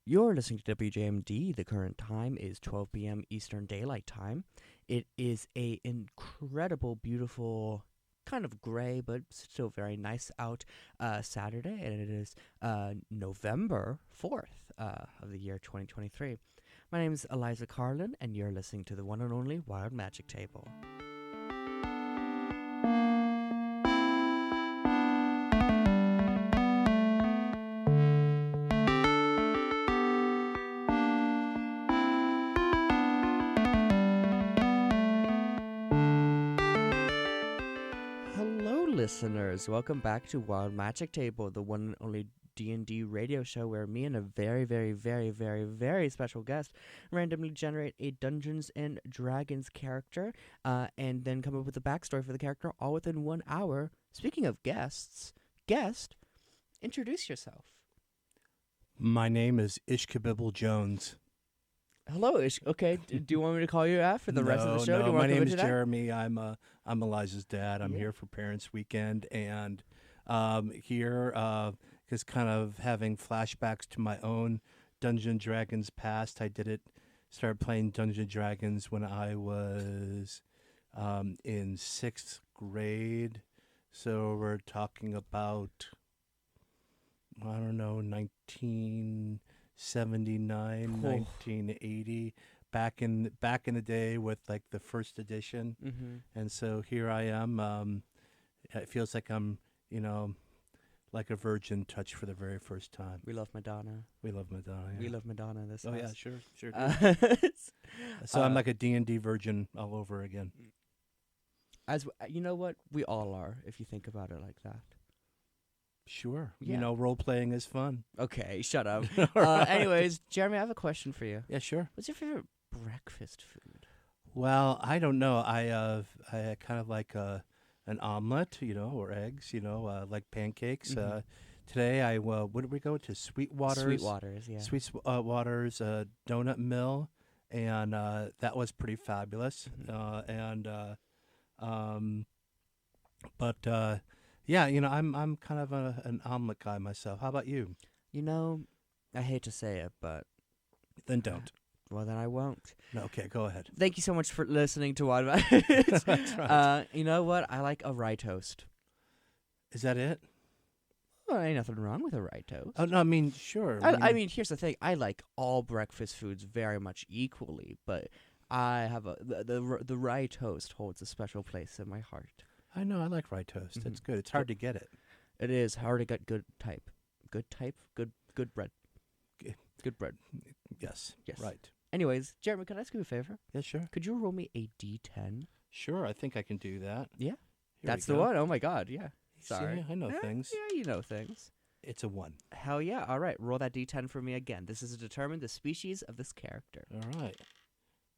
You're listening to WJMD. The current time is 12 p.m. Eastern Daylight Time. It is a incredible, beautiful, kind of gray, but still very nice out Saturday, and it is November 4th of the year 2023. My name is Eliza Karlin, and you're listening to the one and only Wild Magic Table. Listeners, welcome back to Wild Magic Table, the one and only D&D radio show where me and a very special guest randomly generate a Dungeons and Dragons character and then come up with a backstory for the character all within 1 hour. Speaking of guest, introduce yourself. My name is Ishkabibble Jones. Hello, Ish. Okay, do you want me to call you that for the rest of the show? No, do you my want name is that? Jeremy. I'm Eliza's dad. I'm here for Parents Weekend, and here is kind of having flashbacks to my own Dungeons & Dragons past. Started playing Dungeons & Dragons when I was in 6th grade. So we're talking about, 1979, Cool. 1980, back in the day with like the first edition. Mm-hmm. And so here I am. It feels like I'm, like a virgin touched for the very first time. We love Madonna. We love Madonna. Yeah. We love Madonna in this Oh house. yeah, sure. So I'm like a D&D virgin all over again. You know what? We all are, if you think about it like that. Sure. Yeah. Role playing is fun. Okay, shut up. Right. Anyways, Jeremy, I have a question for you. Yeah, sure. What's your favorite breakfast food? Well, I don't know. I kind of like an omelet, or eggs, like pancakes. Mhm. Today what did we go to? Sweetwater's. Sweetwater's, yeah. Sweetwater's Donut Mill, and that was pretty fabulous. Mhm. Yeah, I'm kind of an omelet guy myself. How about you? I hate to say it, but Then don't. well, then I won't. No, okay, go ahead. Thank you so much for listening to Wild That's right. You know what? I like a rye toast. Is that it? Well, ain't nothing wrong with a rye toast. Oh no, I mean sure. I mean, here's the thing. I like all breakfast foods very much equally, but I have the rye toast holds a special place in my heart. I know I like rye toast. It's Mhm. good. It's hard to get it. It is hard to get good bread. G- Good bread. Yes. Yes. Right. Anyways, Jeremy, can I ask you a favor? Yeah, sure. Could you roll me a D10? Sure, I think I can do that. Yeah. Here That's we the go. one. Oh my God. Yeah. Sorry. See, I know things. Yeah, you know things. It's a 1. Hell yeah. All right. Roll that D10 for me again. This is to determine the species of this character. All right.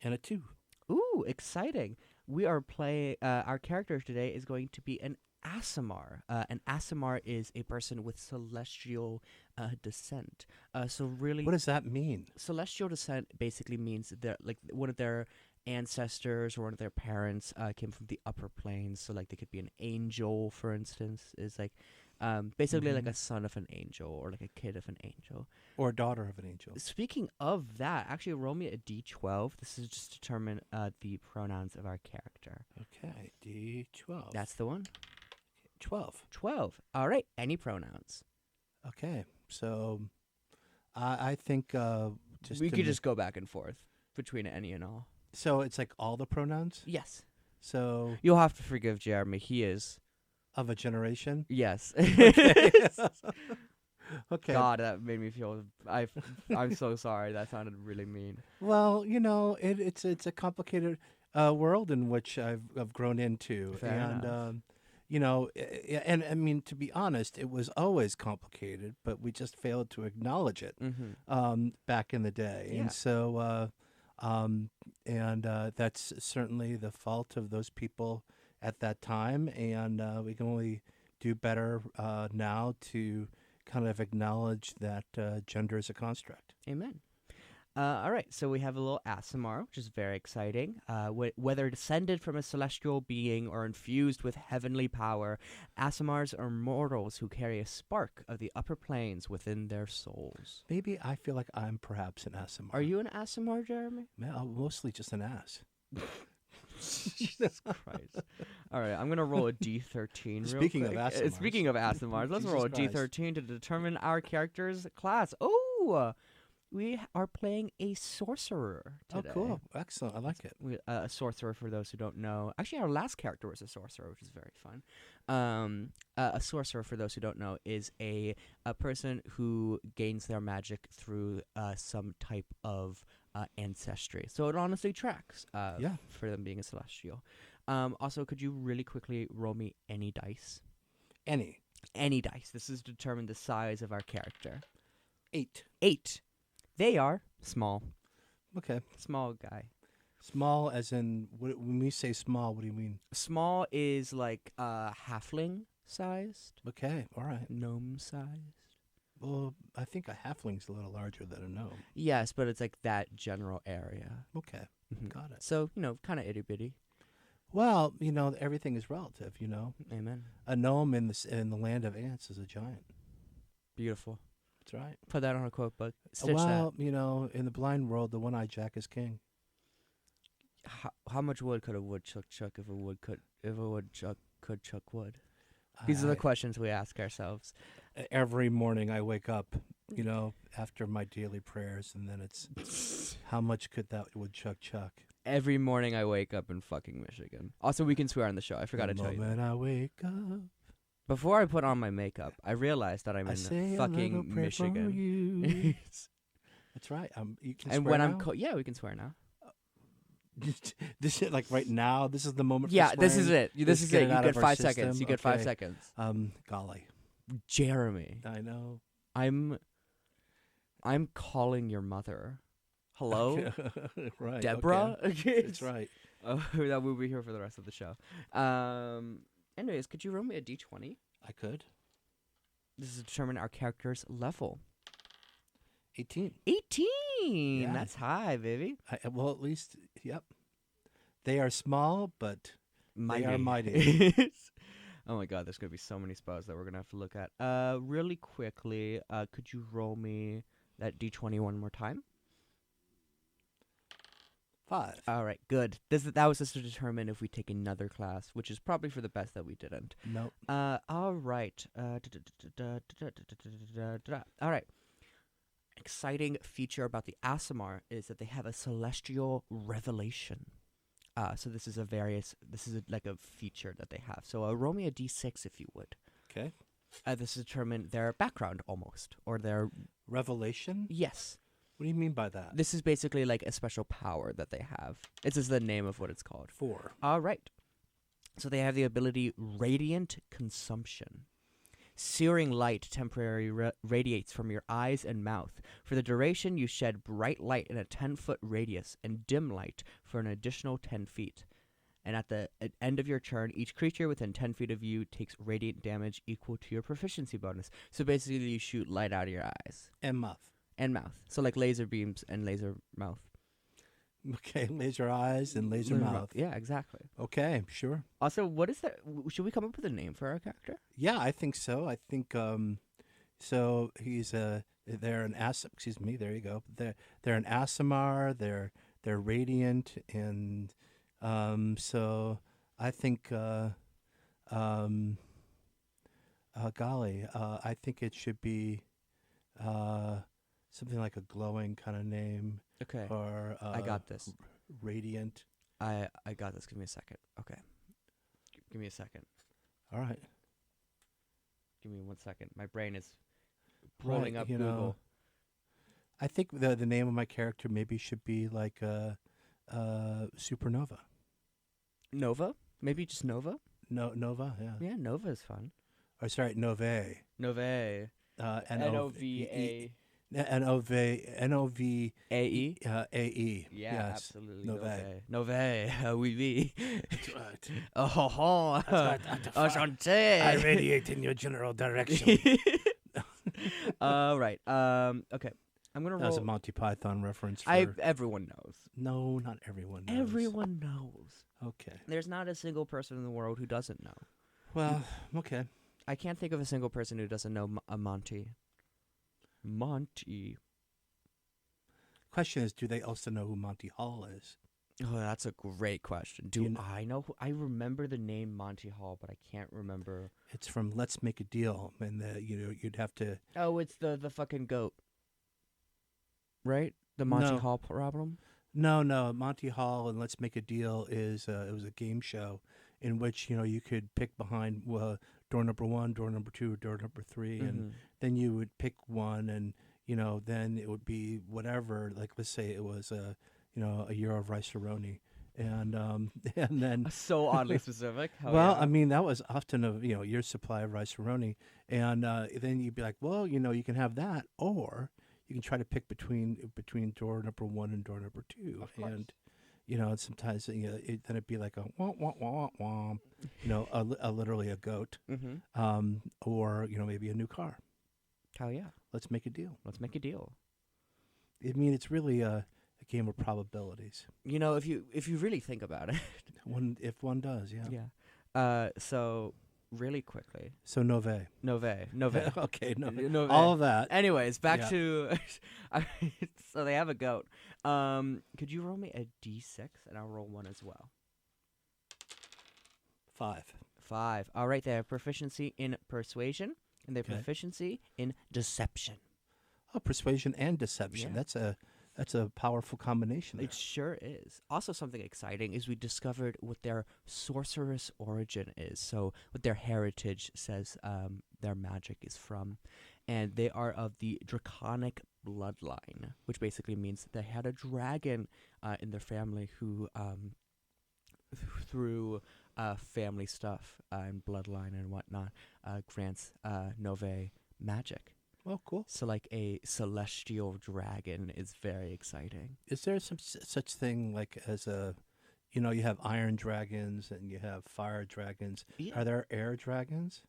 And a 2. Ooh, exciting. We are playing, our character today is going to be an Aasimar. An Aasimar is a person with celestial descent. So really, What does that mean? celestial descent basically means that like one of their ancestors or one of their parents came from the upper planes. So like they could be an angel, for instance, is like basically like Mhm. a son of an angel or like a kid of an angel. Or a daughter of an angel. Speaking of that, actually roll me a D12. This is just to determine the pronouns of our character. Okay, D12. That's the one. 12. 12. All right. Any pronouns? Okay, so I think just We to could ma- just go back and forth between any and all. So it's like all the pronouns. Yes. So You'll have to forgive Jeremy. He is. of a generation. Yes. Okay. Okay. God, that made me feel. I'm so sorry. That sounded really mean. Well, it's a complicated world in which I've grown into, Fair and enough. and I mean, to be honest, it was always complicated, but we just failed to acknowledge it Mm-hmm. back in the day, Yeah. and so that's certainly the fault of those people at that time, and we can only do better now to kind of acknowledge that gender is a construct. Amen. All right, so we have a little Aasimar, which is very exciting. Whether descended from a celestial being or infused with heavenly power, Aasimars are mortals who carry a spark of the upper planes within their souls. Maybe I feel like I'm perhaps an Aasimar. Are you an Aasimar, Jeremy? I'm mostly just an ass. Jesus Christ. All right, I'm going to roll a D13 Speaking real of quick. Aasimars. Speaking of Aasimars, let's Jesus roll a Christ. D13 to determine our character's class. Oh, we are playing a sorcerer today. Oh, cool. Excellent. I like it. A sorcerer, for those who don't know. Actually, our last character was a sorcerer, which is very fun. A sorcerer, for those who don't know, is a person who gains their magic through some type of ancestry. So it honestly tracks for them being a celestial. Also, could you really quickly roll me any dice? Any. Any dice. This is to determine the size of our character. 8. 8. They are small. Okay. Small guy. Small as in, when we say small, what do you mean? Small is like halfling sized. Okay. All right. Gnome sized. Well, I think a halfling's a little larger than a gnome. Yes, but it's like that general area. Okay. Mhm. Got it. So, kind of itty bitty. Well, everything is relative, Amen. A gnome in the land of ants is a giant. Beautiful. That's right. Put that on a quote book. Stitch Well, in the blind world, the one-eyed Jack is king. that. How much wood could a woodchuck chuck if a woodchuck could chuck wood? These are the questions we ask ourselves. Every morning I wake up, after my daily prayers, and then it's how much could that woodchuck chuck? Every morning I wake up in fucking Michigan. Also, we can swear on the show. I forgot to tell you. The moment I wake up, Before I put on my makeup, I realized that I'm I in say a little fucking prayer for Michigan. you. That's right. You can And swear when now? yeah, we can swear now. This is like right now. This is the moment. Yeah, for this is swearing? it. This Let's is get it. it You out get of our 5 seconds. system. You get 5 Okay. seconds. Golly, Jeremy, I know. I'm calling your mother. Hello, Right, Deborah. okay. That's right. That will be here for the rest of the show. Anyways, could you roll me a d20? I could. This is to determine our character's level. 18. 18. Yeah. That's high, baby. Well, at least, yep. They are small, but Mighty. they are mighty. Oh my god, there's gonna be so many spells that we're gonna have to look at. Really quickly, could you roll me that d20 one more time? 5. All right, good. That was just to determine if we take another class, which is probably for the best that we didn't. Nope. All right. All right. Exciting feature about the Aasimar is that they have a celestial revelation. So this is like a feature that they have. So roll me a d6 if you would. Okay. This is determine their background almost, or their Revelation? yes. What do you mean by that? This is basically like a special power that they have. It's just the name of what it's called. 4. All right. So they have the ability Radiant Consumption. Searing light temporarily radiates from your eyes and mouth. For the duration, you shed bright light in a 10-foot radius and dim light for an additional 10 feet. And at the end of your turn, each creature within 10 feet of you takes radiant damage equal to your proficiency bonus. So basically, you shoot light out of your eyes. And mouth. And mouth. So like laser beams and laser mouth. Okay, laser eyes and laser mouth. Yeah, exactly. Okay, sure. Also, what is that? Should we come up with a name for our character? Yeah, I think so. I think so he's they're an excuse me, there you go. They're an Aasimar, they're radiant, and so I think golly, I think it should be something like a glowing kind of name. Okay. Or I got this. Radiant. I got this. Give me a second. Okay. Give me a second. All right. Give me 1 second. My brain is pulling up you Google. know, I think the name of my character maybe should be like Supernova. Nova? Maybe just Nova? No, Nova, yeah. Yeah, Nova is fun. Or sorry, Nove. Nove. N-O-V-A. N-O-V A-E? A-E. Yeah, yes. absolutely. Nove. Nove. Oui, oui. That's right. Oh, enchanté. I radiate in your general direction. Right. Okay. I'm gonna That was a roll. Monty Python reference. For Everyone knows. No, not everyone knows. Everyone knows. Okay. There's not a single person in the world who doesn't know. Well, okay. I can't think of a single person who doesn't know a Monty. Monty. Question is, do they also know who Monty Hall is? Oh, that's a great question. Do You kn- I know? I remember the name Monty Hall, but I can't remember. It's from Let's Make a Deal, and you'd have to. Oh, it's the fucking goat, right? The Monty No. Hall problem. No, Monty Hall and Let's Make a Deal is it was a game show in which you could pick behind door number 1, door number 2, door number 3, and then you would pick one, and then it would be whatever. Like let's say it was a year of rice-a-roni, and and then So oddly specific. Hell well, yeah. I mean that was often a year's supply of rice-a-roni, and then you'd be like, well, you can have that, or you can try to pick between door number 1 and door number 2, Of course. and sometimes then it'd be like a wah wah wah wah, literally a goat, or maybe a new car. Hell yeah. Let's make a deal. Let's make a deal. I mean, it's really a game of probabilities. If you really think about it. If one does, yeah. Yeah. So really quickly. So Nove. Nove. Okay, Nove. all of that. Anyways, back Yeah. to. So they have a goat. Could you roll me a d6 and I'll roll one as well. 5. 5. All right, they have proficiency in persuasion and they have Okay. proficiency in deception. Oh, persuasion and deception. Yeah. That's a powerful combination. It sure is. Also, something exciting is we discovered what their sorceress origin is. So, what their heritage says their magic is from. And they are of the draconic bloodline, which basically means that they had a dragon in their family who, through family stuff and bloodline and whatnot, grants Nove magic. Well, cool. So, like a celestial dragon is very exciting. Is there some such thing like as a, you have iron dragons and you have fire dragons? Yeah. Are there air dragons?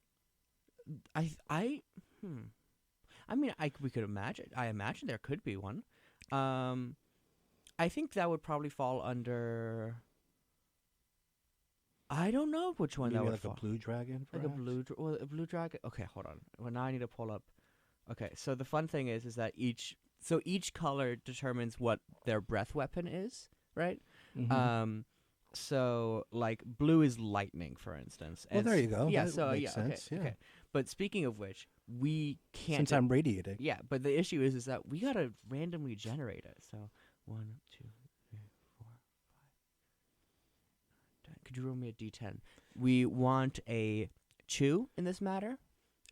We could imagine. I imagine there could be one. I think that would probably fall under. I don't know which one Maybe that would like fall. a blue dragon, Like perhaps? a blue dragon. Okay, hold on. Well, now I need to pull up. Okay, so the fun thing is that each color determines what their breath weapon is, right? Mhm. So like blue is lightning, for instance. Well, there you go. Yeah. That So makes sense. Okay. Yeah. Okay. But speaking of which, we can't. Since I'm radiating. Yeah, but the issue is that we gotta randomly generate it. So 1, 2, 3, 4, 5, 10. Could you roll me a d10? We want a chew in this matter.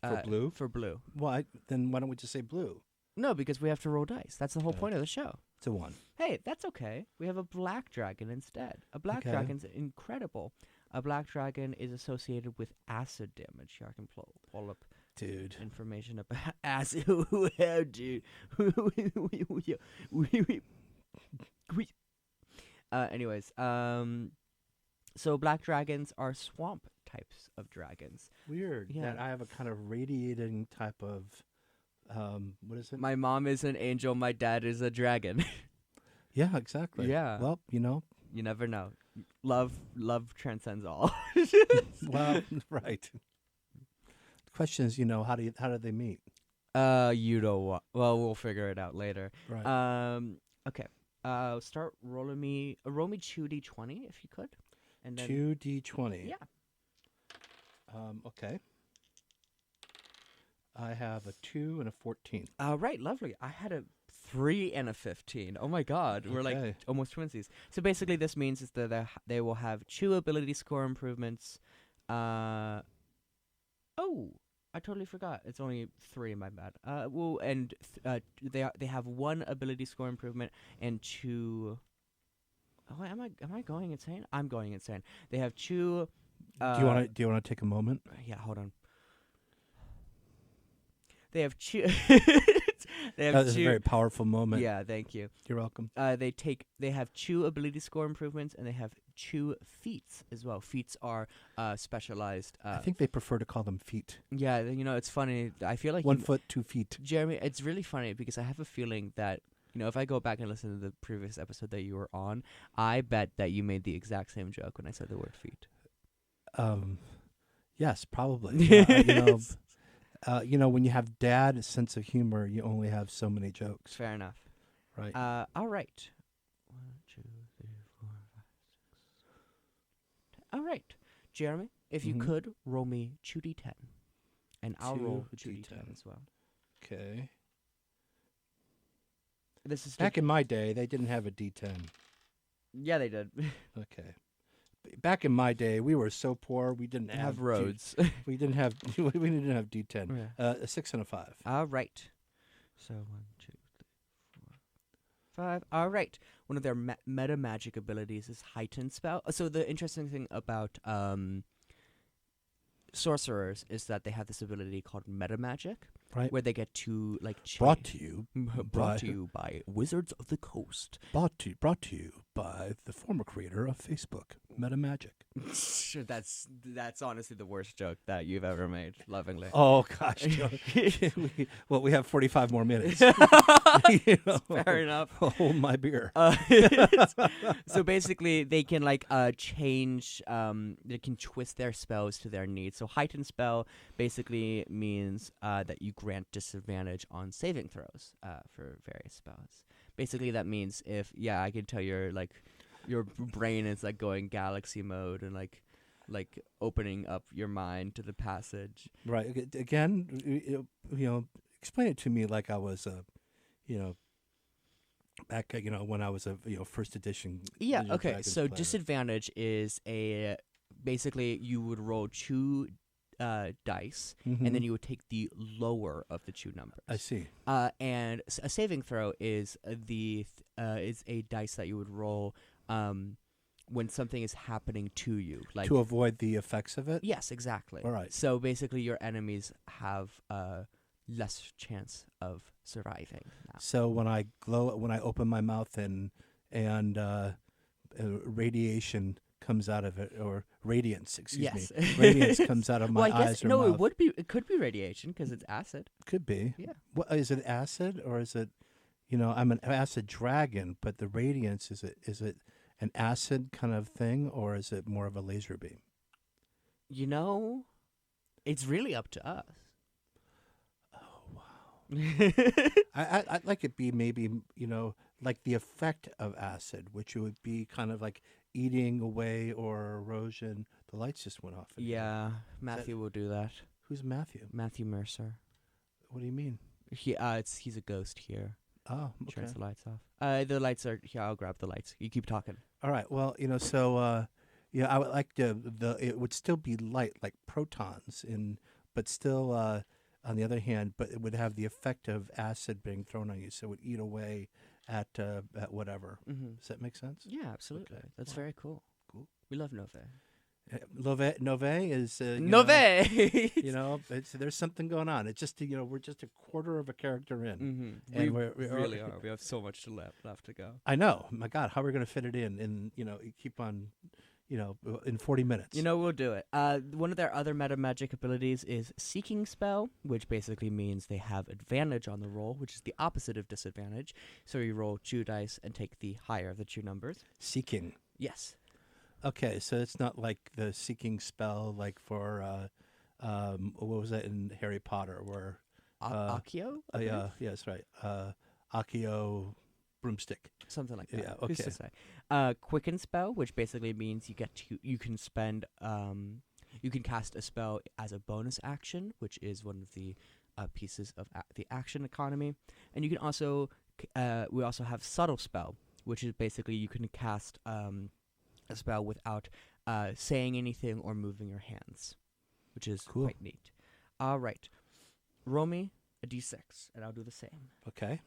For blue? For blue. Well, then why don't we just say blue? No, because we have to roll dice. That's the whole Yeah. point of the show. It's a 1. Hey, that's okay. We have a black dragon instead. A black Okay. dragon's incredible. A black dragon is associated with acid damage. Here, I can pull up Dude. information about acid. How dude. Anyways, so black dragons are swamp types of dragons. Weird. Yeah. That I have a kind of radiating type of, what is it? My mom is an angel. My dad is a dragon. Yeah, exactly. Yeah. Well, You never know. Love transcends all. well, right. The question is, how do they meet? You know what? Well, we'll figure it out later. Right. Okay. Start rolling me. Roll me 2d20 if you could, and then 2d20. Yeah. Okay. I have a 2 and a 14. Right. Lovely. I had a 3 and a 15. Oh my God, we're like Okay. almost twinsies. So basically, this means is that they will have 2 ability score improvements. Oh, I totally forgot. It's only 3. My bad. They have 1 ability score improvement and 2. Oh, am I going insane? I'm going insane. They have 2. Do you want to take a moment? Yeah, hold on. They have 2. They have That is a 2. very powerful moment. Yeah, thank you. You're welcome. They have 2 ability score improvements and they have 2 feats as well. Feats are specialized. I think they prefer to call them feet. Yeah, it's funny. I feel like 1 foot, 2 feet. Jeremy, it's really funny because I have a feeling that if I go back and listen to the previous episode that you were on, I bet that you made the exact same joke when I said the word feet. Yes, probably. Yeah, when you have dad sense of humor, you only have so many jokes. Fair enough. Right. All right. 1, 2, 3, 4, 5, 6. All right, Jeremy, if you could roll me 2d10, and I'll roll the 2d10 as well. Okay. This is back in my day. They didn't have a D10. Yeah, they did. Okay. Back in my day, we were so poor we didn't have roads. We didn't have D10. Yeah. A 6 and a 5. All right. So 1, 2, 3, 4, 5. All right. One of their meta magic abilities is heightened spell. So the interesting thing about sorcerers is that they have this ability called meta magic, right? Where they get to brought to you by Wizards of the Coast. Brought to you by the former creator of Facebook, Meta Magic. That's honestly the worst joke that you've ever made. Lovingly. Oh gosh, we have 45 more minutes. Fair enough. Hold my beer. So basically, they can change. They can twist their spells to their needs. So heightened spell basically means that you grant disadvantage on saving throws for various spells. Basically, that means I can tell your brain is going galaxy mode and opening up your mind to the passage. Right. Again, explain it to me like I was back when I was a first edition. Yeah. Dungeons Okay. Dragons So player. disadvantage is basically you would roll 2 dice, and then you would take the lower of the 2 numbers. I see. And a saving throw is is a dice that you would roll when something is happening to you, to avoid the effects of it. Yes, exactly. All right. So basically, your enemies have less chance of surviving. Now. So when I open my mouth and radiation comes out of it, or radiance, excuse me. Radiance comes out of my eyes or mouth. It could be radiation because it's acid. Could be. Yeah. What is it? Acid, or is it? I'm an acid dragon, but the radiance is it an acid kind of thing, or is it more of a laser beam? It's really up to us. Oh wow. I'd like it be maybe like the effect of acid, which would be kind of like eating away or erosion. The lights just went off. Yeah, Matthew will do that. Who's Matthew? Matthew Mercer. What do you mean? He's a ghost here. Oh, okay. Turns the lights off. The lights are here. I'll grab the lights. You keep talking. All right. Well, so I would like it would still be light like protons but still on the other hand, but it would have the effect of acid being thrown on you, so it would eat away at whatever. Mm-hmm. Does that make sense? Yeah, absolutely. Okay. That's very cool. Cool. We love Nove. Nove is Nove. There's something going on. It's just we're just a quarter of a character in, and we really are. We have so much left to go. I know. My God, how are we going to fit it in? And keep on, in 40 minutes. We'll do it. One of their other meta magic abilities is Seeking Spell, which basically means they have advantage on the roll, which is the opposite of disadvantage. So you roll 2 dice and take the higher of the 2 numbers. Seeking. Yes. Okay, so it's not like the Seeking Spell, like for what was that in Harry Potter, where Accio? Yeah, that's right. Accio broomstick. Something like that. Yeah, okay. Who's to say? Quicken Spell, which basically means you can spend you can cast a spell as a bonus action, which is one of the pieces of the action economy, and you can also we also have Subtle Spell, which is basically you can cast a spell without saying anything or moving your hands, which is quite neat. All right. Roll me a d6, and I'll do the same. Okay.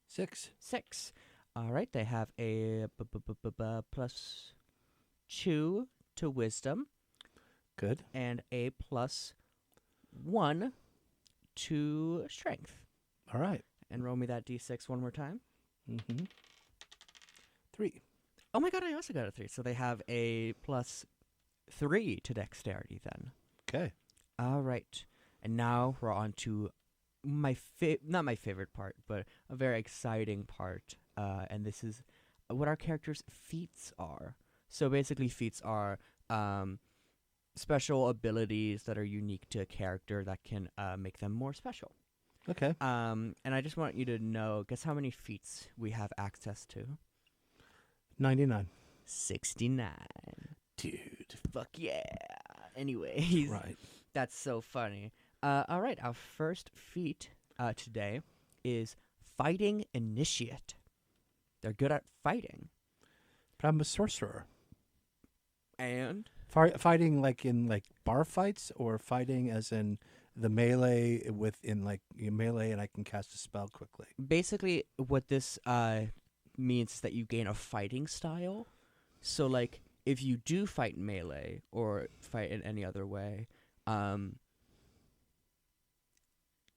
6. 6. All right. They have a plus 2 to wisdom. Good. And a plus 1 to strength. All right. And roll me that d6 one more time. Mm-hmm. 3. Oh my god, I also got a 3. So they have a +3 to dexterity then. Okay. All right. And now we're on to not my favorite part, but a very exciting part. And this is what our characters' feats are. So basically, feats are special abilities that are unique to a character that can make them more special. Okay. And I just want you to know, guess how many feats we have access to? 99. 69. Dude. Fuck yeah. Anyways, Right. that's so funny. All right, our first feat today is Fighting Initiate. They're good at fighting. But I'm a sorcerer. And? Fighting like in like bar fights, or fighting as in the melee within like melee, and I can cast a spell quickly. Basically, what this means is that you gain a fighting style. So, like, if you do fight melee or fight in any other way,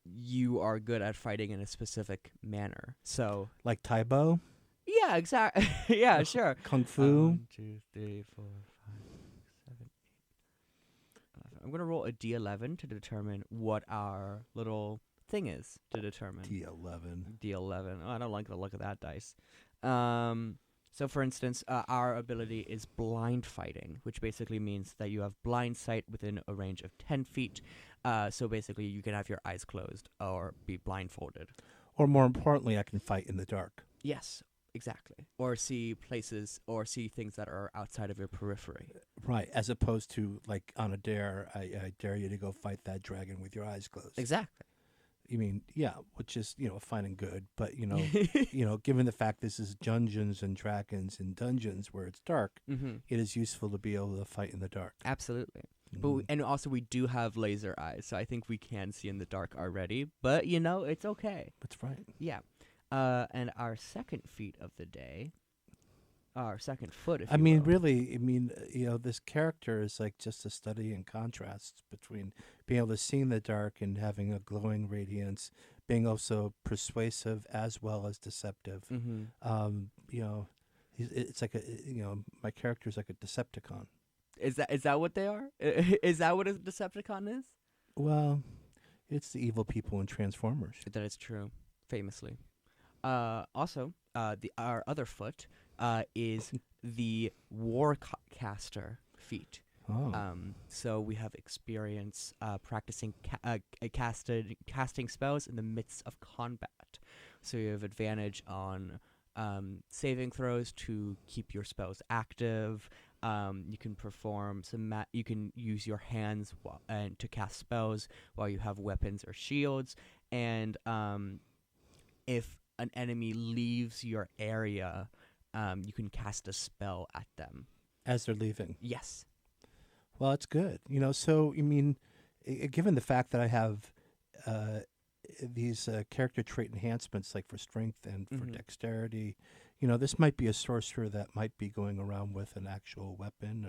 you are good at fighting in a specific manner. So, Like Taibo? yeah, exactly. Yeah, sure. Kung Fu? 1, 2, 3, 4, 5, 6, 7, 8, 11. I'm gonna roll a D11 to determine what our little thing is to determine. D11. D11. Oh, I don't like the look of that dice. So, for instance, our ability is blind fighting, which basically means that you have blind sight within a range of 10 feet. So basically, you can have your eyes closed or be blindfolded. Or more importantly, I can fight in the dark. Yes, exactly. Or see places or see things that are outside of your periphery. Right, as opposed to like on a dare, I dare you to go fight that dragon with your eyes closed. Exactly. You mean, yeah, which is, fine and good, but given the fact this is Dungeons and Dragons and dungeons where it's dark, Mm-hmm. it is useful to be able to fight in the dark. Absolutely. But and also we do have laser eyes, so I think we can see in the dark already. But it's okay. That's right. Yeah. And our second feat of the day, our second foot, if you will. Really, this character is like just a study in contrasts between being able to see in the dark and having a glowing radiance, being also persuasive as well as deceptive. Mm-hmm. It's like my character is like a Decepticon. Is that what they are? Is that what a Decepticon is? Well, it's the evil people in Transformers. That is true, famously. Also, our other foot is the Warcaster feat. Oh. So we have experience practicing casting spells in the midst of combat. So you have advantage on saving throws to keep your spells active. You can perform you can use your hands and to cast spells while you have weapons or shields. And if an enemy leaves your area, you can cast a spell at them As they're leaving. Yes. Well, that's good. So given the fact that I have these character trait enhancements, like for strength and for dexterity, this might be a sorcerer that might be going around with an actual weapon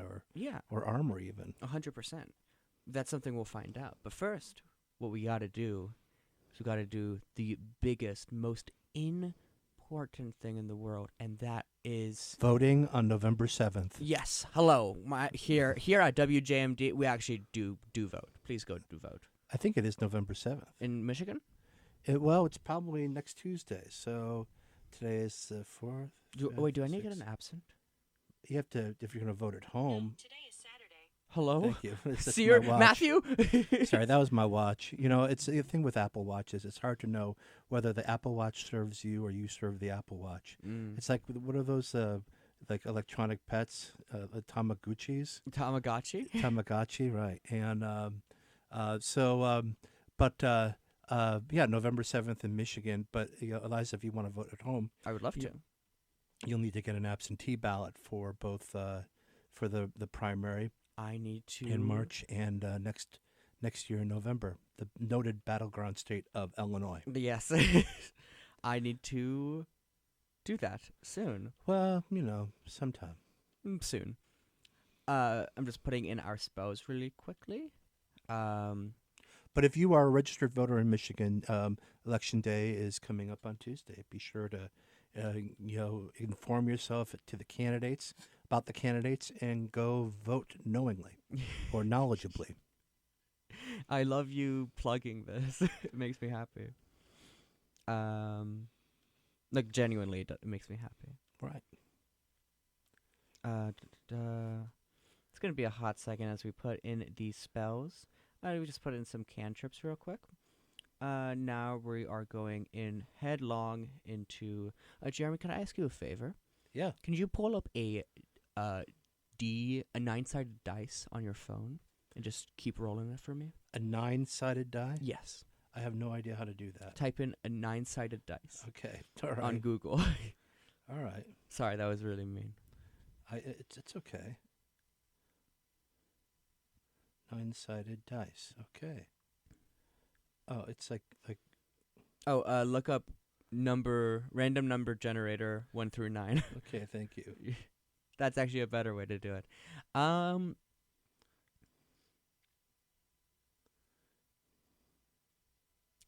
or armor even. 100%. That's something we'll find out. But first, what we got to do is we got to do the biggest, most important thing in the world, and that is voting on November 7th. Yes. Hello. Here at WJMD, we actually do vote. Please go do vote. I think it is November 7th. In Michigan? It's probably next Tuesday. So today is the 4th. Wait, do I need to get an absent? You have to, if you're going to vote at home. Today is Saturday. Hello? Thank you. Seer, Matthew? Sorry, that was my watch. It's the thing with Apple Watches. It's hard to know whether the Apple Watch serves you or you serve the Apple Watch. It's like, what are those like electronic pets? Tamagotchis? Tamagotchi, right. And November 7th in Michigan. But Eliza, if you want to vote at home, I would love to. You'll need to get an absentee ballot for both for the primary. I need to in March and next year in November, the noted battleground state of Illinois. Yes. I need to do that soon. Well, sometime. Soon. I'm just putting in our spells really quickly. But if you are a registered voter in Michigan, Election Day is coming up on Tuesday. Be sure to inform yourself about the candidates, and go vote knowingly or knowledgeably. I love you plugging this. It makes me happy. Like genuinely, it makes me happy. Right. It's gonna be a hot second as we put in these spells. We just put in some cantrips real quick. Now we are going in headlong into. Jeremy, can I ask you a favor? Yeah. Can you pull up a 9-sided dice on your phone and just keep rolling it for me? A 9-sided die? Yes. I have no idea how to do that. Type in a 9-sided dice. Okay. All right. On Google. All right. Sorry, that was really mean. It's okay. 9-sided dice. Okay. Oh, it's like. Oh, look up random number generator 1 through 9. Okay, thank you. That's actually a better way to do it.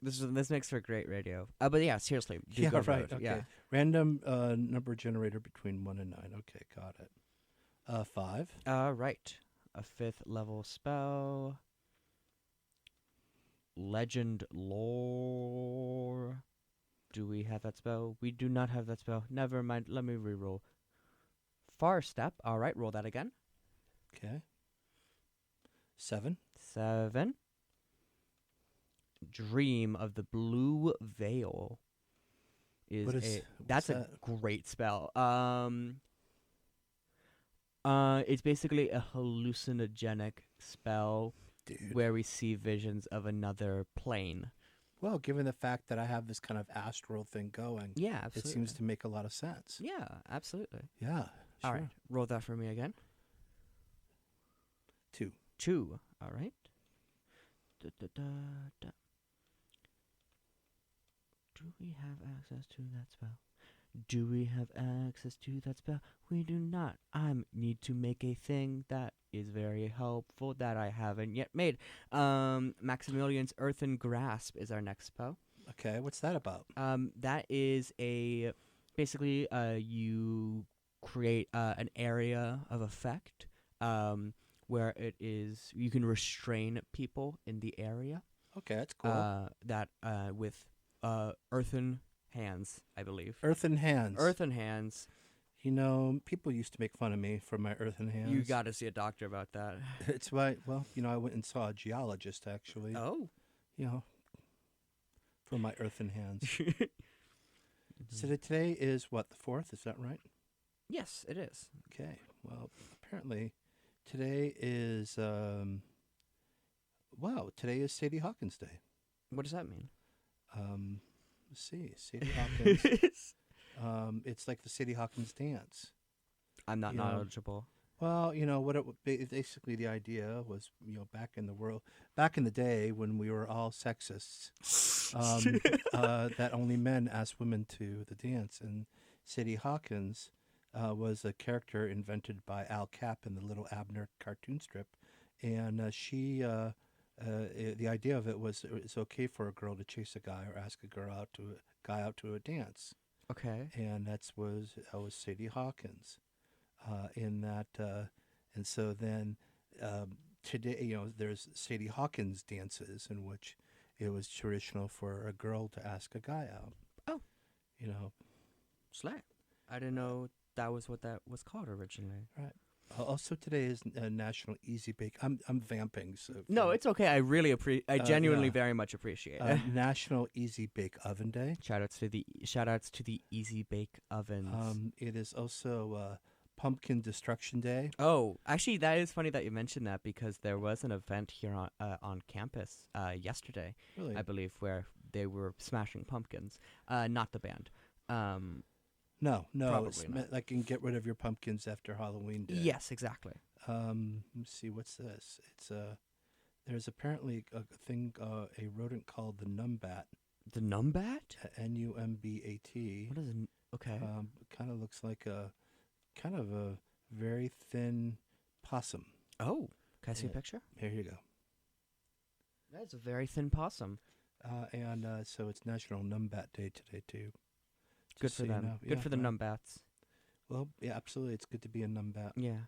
This makes for great radio. But yeah, seriously. Yeah, go right. vote. Okay. Yeah. Random number generator between 1 and 9. Okay, got it. 5. Right. A 5th level spell. Legend lore. Do we have that spell? We do not have that spell. Never mind. Let me reroll. Far step. All right. Roll that again. Okay. 7. 7. Dream of the Blue Veil that's a great spell. It's basically a hallucinogenic spell. Dude. Where we see visions of another plane. Well, given the fact that I have this kind of astral thing going, yeah, absolutely. It seems to make a lot of sense. Yeah, absolutely. Yeah, All sure. right, roll that for me again. 2. 2. All right. Do we have access to that spell? Do we have access to that spell? We do not. I need to make a thing that is very helpful that I haven't yet made. Maximilian's Earthen Grasp is our next spell. Okay, what's that about? That is basically you create an area of effect where you can restrain people in the area. Okay, that's cool. With earthen hands, I believe. Earthen hands. Earthen hands. People used to make fun of me for my earthen hands. You got to see a doctor about that. It's why, I went and saw a geologist, actually. Oh. For my earthen hands. So today is what, the 4th? Is that right? Yes, it is. Okay. Well, apparently today is, today is Sadie Hawkins Day. What does that mean? Let's see. Sadie Hawkins. It's like the Sadie Hawkins dance. I'm not knowledgeable. Well, basically the idea was, back in the day when we were all sexists, that only men asked women to the dance. And Sadie Hawkins was a character invented by Al Cap in the Little Abner cartoon strip. And the idea of it was it's okay for a girl to chase a guy or ask a guy out to a dance. Okay. And that was Sadie Hawkins. And so then today, there's Sadie Hawkins dances in which it was traditional for a girl to ask a guy out. Oh. Slay. I didn't know that was what that was called originally. Right. Also, today is National Easy Bake. I'm vamping. So no, it's okay. I genuinely very much appreciate it. National Easy Bake Oven Day. Shoutouts to the Easy Bake Ovens. It is also Pumpkin Destruction Day. Oh, actually, that is funny that you mentioned that because there was an event here on campus yesterday, really? I believe, where they were smashing pumpkins. Not the band. No, probably not. Like you can get rid of your pumpkins after Halloween Day. Yes, exactly. Let me see, what's this? It's there's apparently a thing, a rodent called the numbat. The numbat? Numbat. What is it? Okay. Kind of looks like a very thin possum. Oh, can I see a picture? Here you go. That's a very thin possum. And so it's National Numbat Day today too. Good for them. Good for the numbats. Well, yeah, absolutely. It's good to be a numbat. Yeah.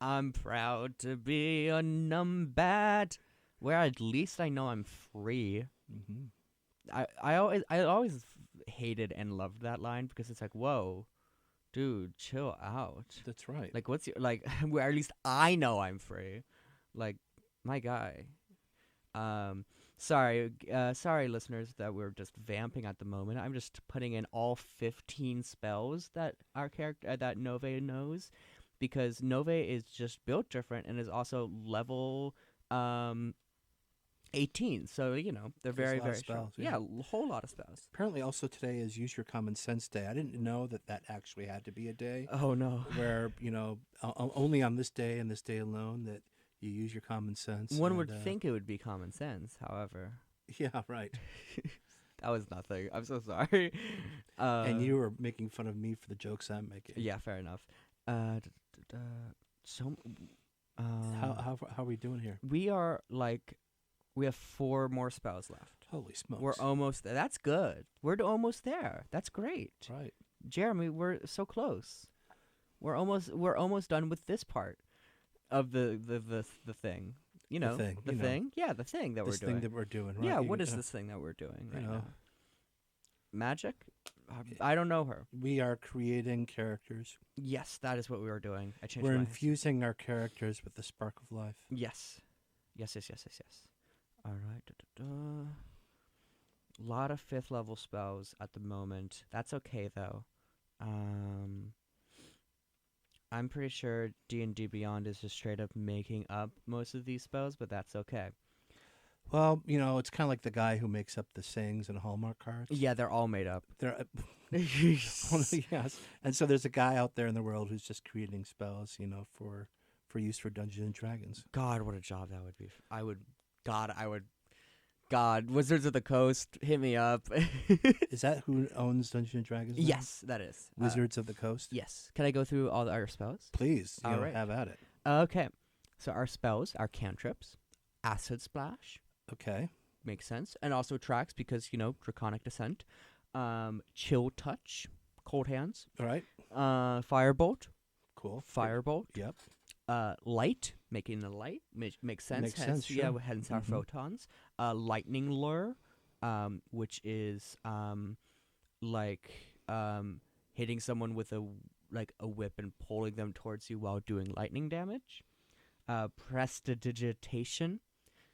I'm proud to be a numbat, where at least I know I'm free. Mm-hmm. I always hated and loved that line because it's like, whoa, dude, chill out. That's right. Like, what's your where at least I know I'm free. Like, my guy. Sorry, listeners, that we're just vamping at the moment. I'm just putting in all 15 spells that our character that Nove knows, because Nove is just built different and is also level 18. So they're very very spells. strong. Yeah, a whole lot of spells. Apparently, also today is Use Your Common Sense Day. I didn't know that actually had to be a day. Oh no. Where only on this day and this day alone that you use your common sense. One would think it would be common sense, however. Yeah, right. That was nothing. I'm so sorry. And you were making fun of me for the jokes I'm making. Yeah, fair enough. How are we doing here? We have 4 more spells left. Holy smokes. We're almost there. That's good. We're almost there. That's great. Right. Jeremy, we're so close. We're almost done with this part of the thing. The thing. Yeah, the thing that we're doing. This thing that we're doing, right? Yeah, what is this thing that we're doing right now? Magic? I don't know her. We are creating characters. Yes, that is what we are doing. I changed We're my infusing our characters with the spark of life. Yes. Yes. All right. Lot of 5th level spells at the moment. That's okay though. I'm pretty sure D&DBeyond is just straight up making up most of these spells, but that's okay. Well, it's kind of like the guy who makes up the sayings and Hallmark cards. Yeah, they're all made up. Yes. And so there's a guy out there in the world who's just creating spells, for use for Dungeons and Dragons. God, what a job that would be. God, Wizards of the Coast, hit me up. Is that who owns Dungeons and Dragons now? Yes, that is. Wizards of the Coast? Yes. Can I go through all our spells? Please. All right. Have at it. Okay. So our spells are cantrips, Acid Splash. Okay. Makes sense. And also tracks because, Draconic Descent. Chill Touch, Cold Hands. All right. Firebolt. Cool. Firebolt. Yep. Light, making the light makes sense. Makes sense, sure. Yeah, hence our photons. Lightning Lure, which is hitting someone with a whip and pulling them towards you while doing lightning damage. Prestidigitation,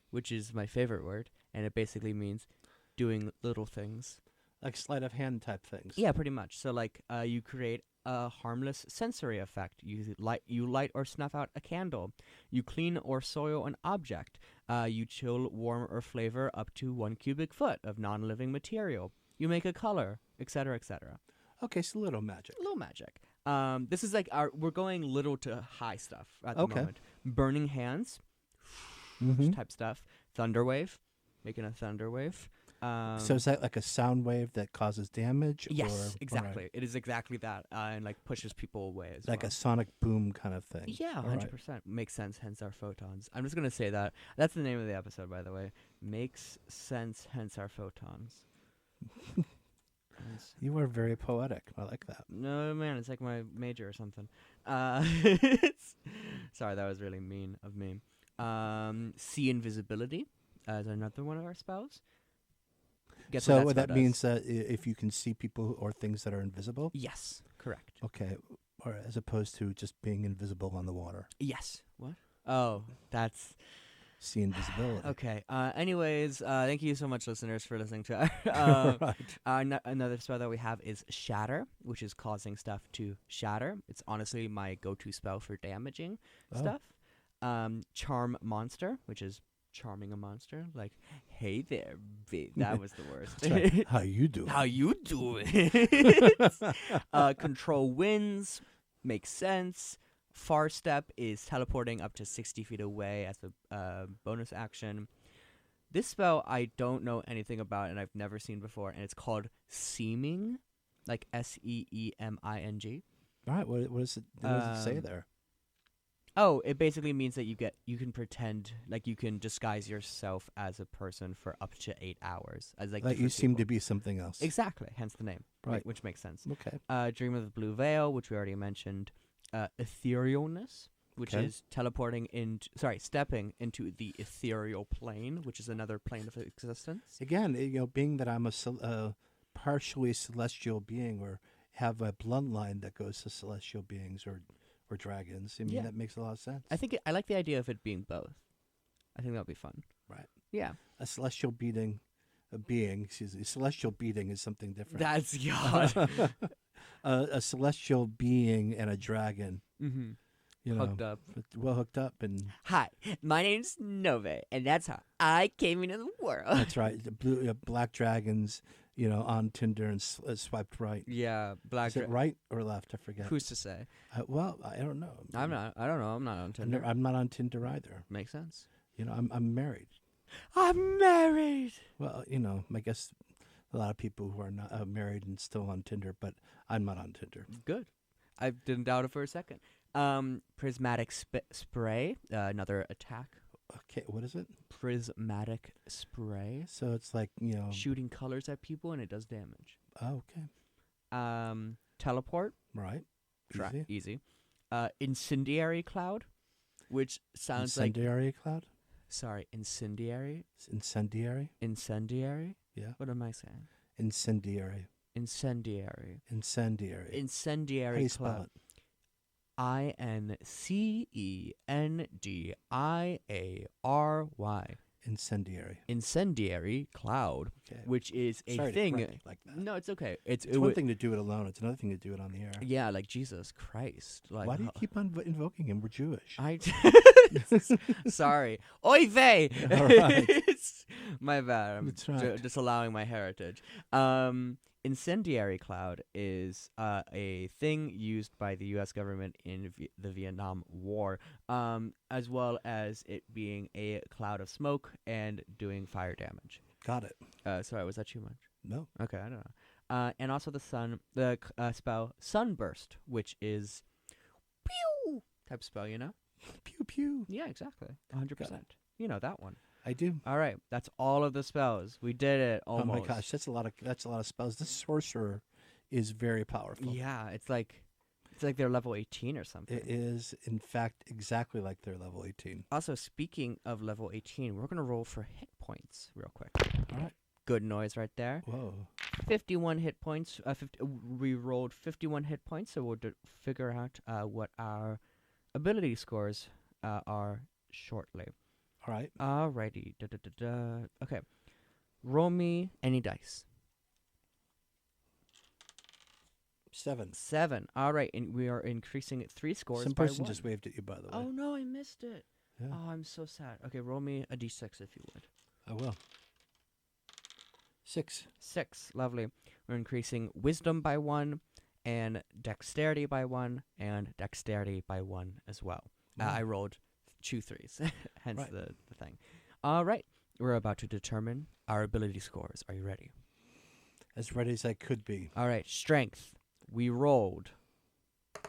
which is my favorite word, and it basically means doing little things. Like sleight of hand type things. Yeah, pretty much. So you create a harmless sensory effect. You light or snuff out a candle. You clean or soil an object. You chill, warm, or flavor up to 1 cubic foot of non-living material. You make a color, etc., etc. Okay, so little magic. Little magic. This is we're going little to high stuff at the moment. Burning hands, type stuff. Thunderwave, making a thunderwave. So is that like a sound wave that causes damage? Yes, exactly. Right. It is exactly that, and pushes people away as like well. a sonic boom kind of thing. Yeah, 100%. Makes sense, hence our photons. I'm just going to say that. That's the name of the episode, by the way. Makes sense, hence our photons. You are very poetic. I like that. No, man, it's like my major or something. Sorry, that was really mean of me. See invisibility as another one of our spells. Guess so what that means that if you can see people or things that are invisible? Yes, correct. Okay, or as opposed to just being invisible on the water. Yes. What? Oh, that's... See invisibility. Okay. Anyways, thank you so much, listeners, for listening to another spell that we have is Shatter, which is causing stuff to shatter. It's honestly my go-to spell for damaging stuff. Charm Monster, which is charming a monster. Like, hey there, babe. That was the worst. Right. How you doing? How you doing? Control Winds makes sense. Far Step is teleporting up to 60 feet away as a bonus action. This spell I don't know anything about and I've never seen before, and it's called Seeming, like Seeming. All right, what does it say there? Oh, it basically means that you can pretend, like you can disguise yourself as a person for up to 8 hours as like Like you different seem people. to be something else. Exactly, hence the name, Right. which makes sense. Okay. Dream of the Blue Veil, which we already mentioned. Etherealness, which Okay. is stepping into the ethereal plane, which is another plane of existence. Again, being that I'm a partially celestial being, or have a bloodline that goes to celestial beings or dragons, I mean, Yeah. that makes a lot of sense. I like the idea of it being both. I think that'll be fun. Right. Yeah. A celestial being, a celestial being is something different. That's God. A celestial being and a dragon, Mm-hmm. you know, Hooked up. well hooked up, and Hi, my name's Nove, and that's how I came into the world. that's right. The black dragons, on Tinder and swiped right. Yeah, Is it right or left? I forget. Who's to say? Well, I don't know. I'm not. I don't know. I'm not on Tinder. I'm not on Tinder either. Makes sense. I'm married. I'm married. Well, I guess a lot of people who are not married and still on Tinder, but I'm not on Tinder. Good. I didn't doubt it for a second. Prismatic spray, another attack. Okay, what is it? Prismatic spray. So it's like, Shooting colors at people and it does damage. Oh, okay. Teleport. Right. Easy. Easy. Incendiary cloud, which sounds Incendiary cloud? Sorry, incendiary. Incendiary? Incendiary? Yeah. What am I saying? Incendiary. Incendiary. Incendiary. Incendiary How do you spell cloud. it? Incendiary. Incendiary. Incendiary cloud, Okay. which is a Sorry to thing. correct you like that. No, it's okay. It's one thing to do it alone. It's another thing to do it on the air. Yeah, like Jesus Christ. Like, Why do you keep on invoking him? We're Jewish. Sorry. Oy vey. All right. My bad. I'm That's right. disallowing my heritage. Incendiary cloud is a thing used by the U.S. government in the Vietnam War, as well as it being a cloud of smoke and doing fire damage. Got it. Sorry, was that too much? No. Okay, I don't know. And also the spell Sunburst, which is pew type spell, Pew pew. Yeah, exactly. 100%. You know that one. I do. All right, that's all of the spells. We did it almost. Oh my gosh, that's a lot of spells. This sorcerer is very powerful. Yeah, it's like they're level 18 or something. It is, in fact, exactly like they're level 18. Also, speaking of level 18, we're gonna roll for hit points real quick. All right. Good noise right there. Whoa. 51 hit points. We rolled 51 hit points, so we'll figure out what our ability scores are shortly. All right. Alrighty. Okay. Roll me any dice. 7. 7. All right, and we are increasing 3 scores Some by person 1. just waved at you, by the way. Oh no, I missed it. Yeah. Oh, I'm so sad. Okay, roll me a d6 if you would. I will. 6. 6. Lovely. We're increasing wisdom by 1, and dexterity by 1, and dexterity by 1 as well. Wow. I rolled 2 3s, hence Right. the thing. All right, we're about to determine our ability scores. Are you ready? As ready as I could be. All right, strength. We rolled.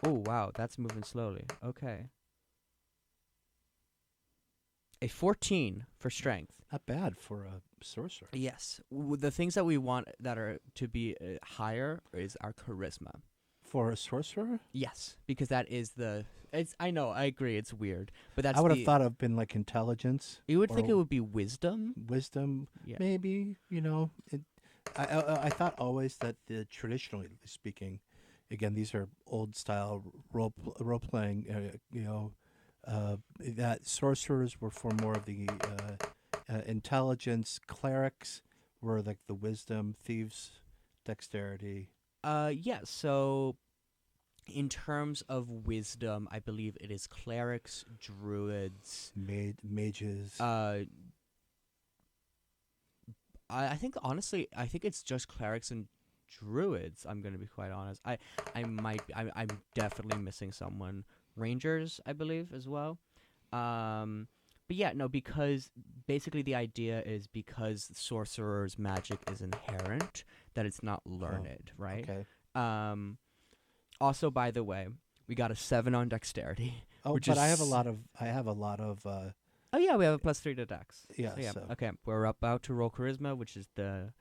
Oh, wow, that's moving slowly. Okay. A 14 for strength. Not bad for a sorcerer. Yes. The things that we want that are to be higher is our charisma. For a sorcerer? Yes, because that is I know, I agree, it's weird. But that's I would have thought of been like intelligence. You would think or it would be wisdom? Wisdom. Yeah. Maybe, I thought always that traditionally speaking, again, these are old style role playing, that sorcerers were for more of the intelligence, clerics were like the wisdom, thieves, dexterity. Yeah, so in terms of wisdom, I believe it is clerics, druids, Mages. I think honestly, I think it's just clerics and druids. I'm gonna be quite honest. I'm definitely missing someone. Rangers, I believe, as well. But yeah, no, because basically the idea is because sorcerer's magic is inherent, that it's not learned, right? Okay. Also, by the way, we got a 7 on dexterity, Oh, which but I is- have a lot of. Oh yeah, we have a +3 to Dex. Yeah, So, yeah. so- Okay, we're about to roll charisma, which is the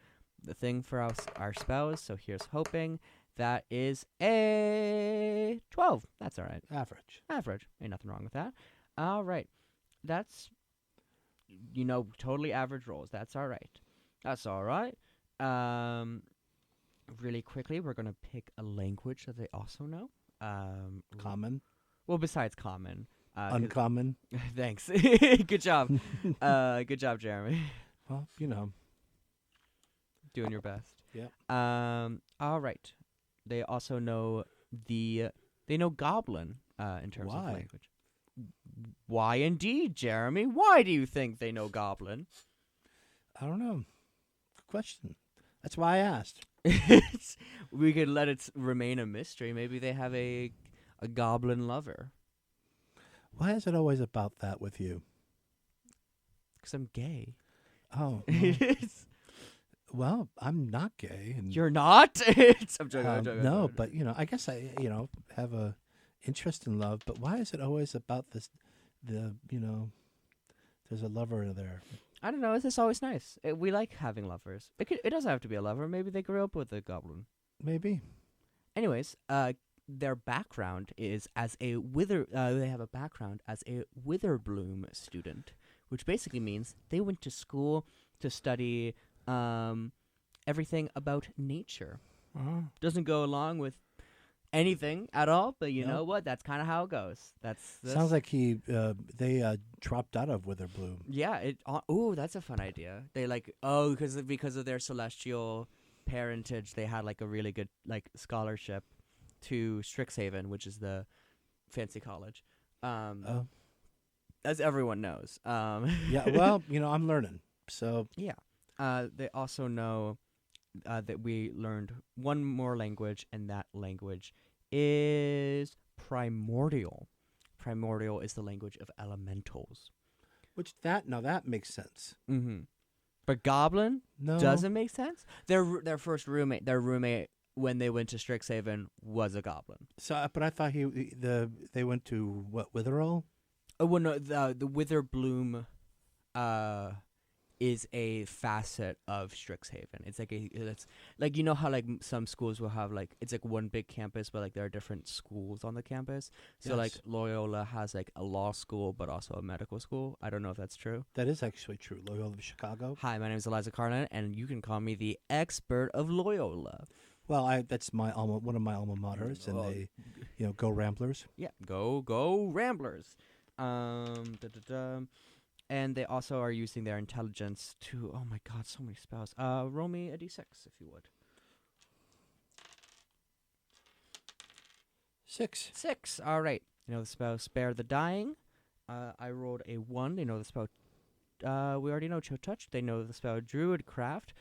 thing for our spells. So here's hoping. That is a 12. That's all right. Average. Average. Ain't nothing wrong with that. All right. That's totally average rolls. That's all right. That's all right. Really quickly, we're gonna pick a language that they also know. Common. Well, besides common. 'Cause- Uncommon. Thanks. Good job. Good job, Jeremy. Well, Doing your best. Yeah. All right. They also know they know Goblin in terms of Why? language. Why indeed, Jeremy? Why do you think they know Goblin? I don't know. Good question. That's why I asked. We could let it remain a mystery. Maybe they have a goblin lover. Why is it always about that with you? 'Cause I'm gay. Oh, well, I'm not gay. And, You're not? I'm joking. I'm joking. no, but I guess I have a interest in love. But why is it always about this? There's a lover there. I don't know. It's just always nice. We like having lovers. It doesn't have to be a lover. Maybe they grew up with a goblin. Maybe. Anyways, their background is as a they have a background as a Witherbloom student, which basically means they went to school to study everything about nature. Doesn't go along with anything at all, but you know what? That's kind of how it goes. Sounds like they dropped out of Witherbloom. Yeah. Oh, that's a fun idea. They because of their celestial parentage, they had like a really good scholarship to Strixhaven, which is the fancy college. As everyone knows. Yeah. Well, I'm learning. So yeah. They also know that we learned one more language, and that language is Primordial. Primordial is the language of elementals. That makes sense. Mm-hmm. But Goblin doesn't make sense. Their first roommate, when they went to Strixhaven was a goblin. So, but I thought they went to what, Witherall? Oh, well, no, the Witherbloom is a facet of Strixhaven. It's like how some schools will have it's like one big campus, but there are different schools on the campus. So Yes. Loyola has a law school, but also a medical school. I don't know if that's true. That is actually true. Loyola of Chicago. Hi, my name is Eliza Karlin, and you can call me the expert of Loyola. Well, that's one of my alma maters, and they, go Ramblers. Yeah, go Ramblers. And they also are using their intelligence to. Oh my God, so many spells. Roll me a d6 if you would. 6. 6. All right. You know the spell Spare the Dying. I rolled a 1. They know the spell. We already know Chill Touch. They know the spell Druid Craft.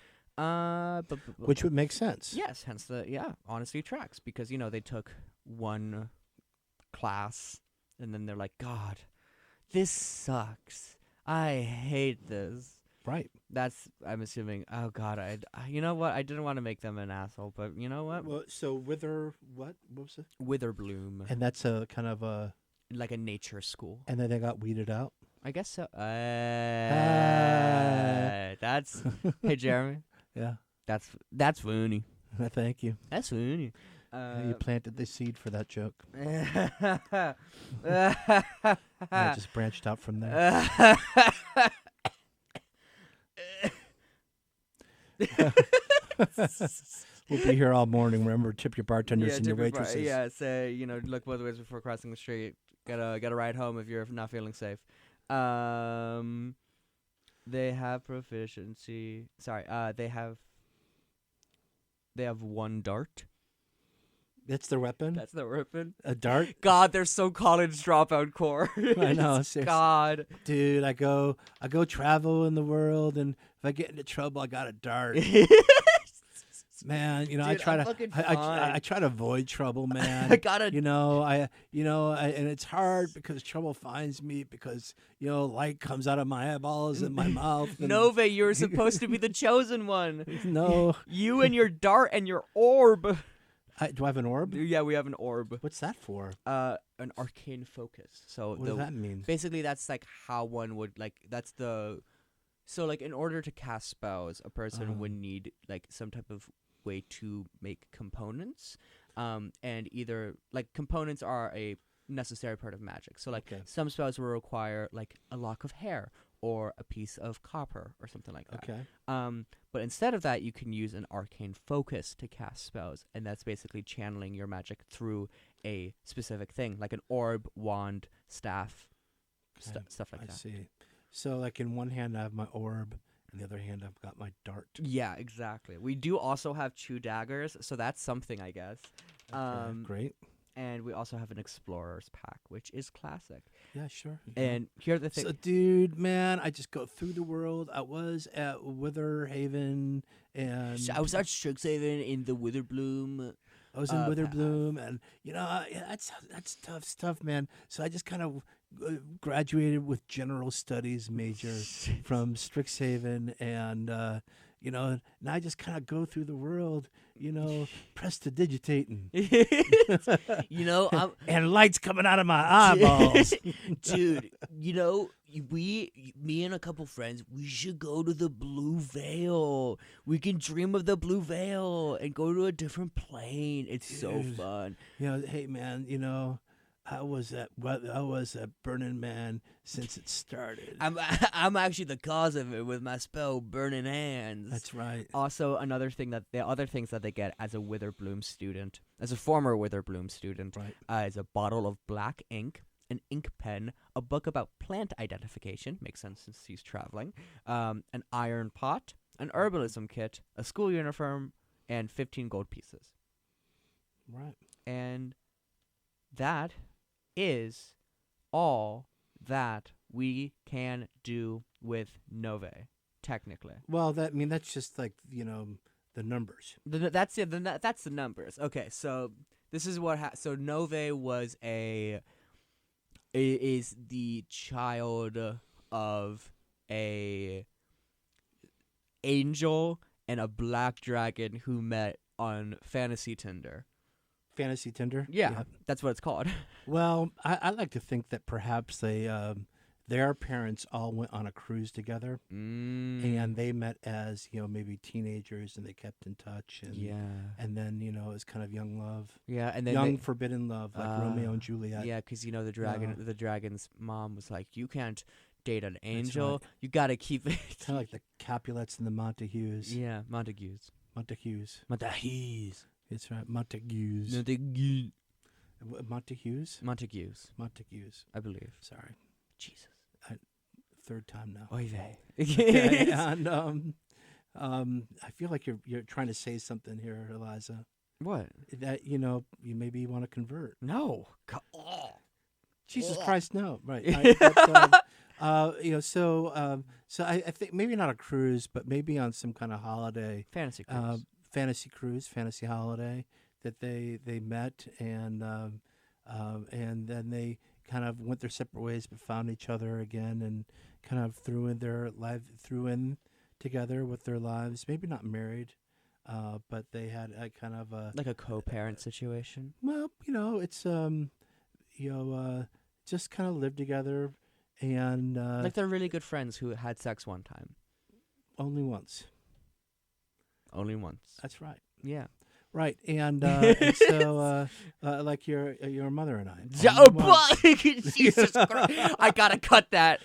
Which would make sense. Yes, hence honesty tracks, because they took one class and then they're like, God, this sucks. I hate this. Right. I'm assuming. Oh God, you know what? I didn't want to make them an asshole, but you know what? Well, so what was it? Witherbloom, And that's a kind of a like a nature school. And then they got weeded out. I guess so. That's hey Jeremy. Yeah. That's funny. Thank you. That's funny. You planted the seed for that joke. I I just branched out from there. We'll be here all morning. Remember, tip your bartenders and your waitresses. Say look both ways before crossing the street. Get a ride home if you're not feeling safe. They have proficiency. Sorry. They have one dart. That's their weapon? That's their weapon. A dart? God, they're so college dropout core. I know. Seriously. God. Dude, I go travel in the world, and if I get into trouble, I got a dart. Man, Dude, I try to avoid trouble, man. I gotta. And it's hard because trouble finds me because light comes out of my eyeballs and my mouth. And Nova, you're supposed to be the chosen one. No, You and your dart and your orb. Do I have an orb? Yeah, we have an orb. What's that for? An arcane focus. So What does that mean? basically that's like how one would that's the so like in order to cast spells, a person would need like some type of way to make components. And either like components are a necessary part of magic. So like some spells will require like a lock of hair or a piece of copper or something like that. Okay. But instead of that, you can use an arcane focus to cast spells, and that's basically channeling your magic through a specific thing, like an orb, wand, staff, stuff like that. I see. So like in one hand I have my orb, and the other hand I've got my dart. Yeah, exactly. We do also have 2 daggers, so that's something, I guess. Okay, great. And we also have an explorer's pack, which is classic. Yeah, sure. And here's the thing. So, dude, man, I just go through the world. I was at Witherhaven, and I was at Strixhaven in the Witherbloom. I was in Witherbloom, and that's tough stuff, man. So I just kind of graduated with general studies major from Strixhaven, and now I just kind of go through the world, prestidigitating. And lights coming out of my eyeballs. Dude, me and a couple friends, we should go to the Blue Veil. We can dream of the Blue Veil and go to a different plane. It's so fun. Hey, man, I was at Burning Man since it started. I'm actually the cause of it with my spell Burning Hands. That's right. Also, the other things that they get as a Witherbloom student, as a former Witherbloom student, is a bottle of black ink, an ink pen, a book about plant identification, makes sense since he's traveling, an iron pot, an herbalism kit, a school uniform, and 15 gold pieces. Right. And that is all that we can do with Nove, technically. Well, that's just like the numbers. That's the numbers. Okay, so this is what. So Nove is the child of a angel and a black dragon who met on Fantasy Tinder. Fantasy Tinder? Yeah, that's what it's called. Well, I like to think that perhaps their parents all went on a cruise together, and they met as maybe teenagers, and they kept in touch, and then it was kind of young love, and then young forbidden love, like Romeo and Juliet. Yeah, because the dragon's mom was like, you can't date an angel, right. You gotta keep it. Kind of like the Capulets and the Montagues. Yeah, Montagues. It's right, Montagues. Montagues. I believe. Sorry. Jesus. Third time now. Oy vey. Okay, and I feel like you're trying to say something here, Eliza. What? That you maybe want to convert. No. Jesus Christ, no. Right. So I think maybe not a cruise, but maybe on some kind of holiday. Fantasy cruise. Fantasy holiday that they met, and then they kind of went their separate ways, but found each other again, and kind of threw in together with their lives. Maybe not married, but they had a kind of like a co-parent situation. Well, it's just kind of lived together, and like they're really good friends who had sex one time. Only once. Only once. That's right. Yeah. Right, and so like your mother and I. Jesus Christ! I gotta cut that.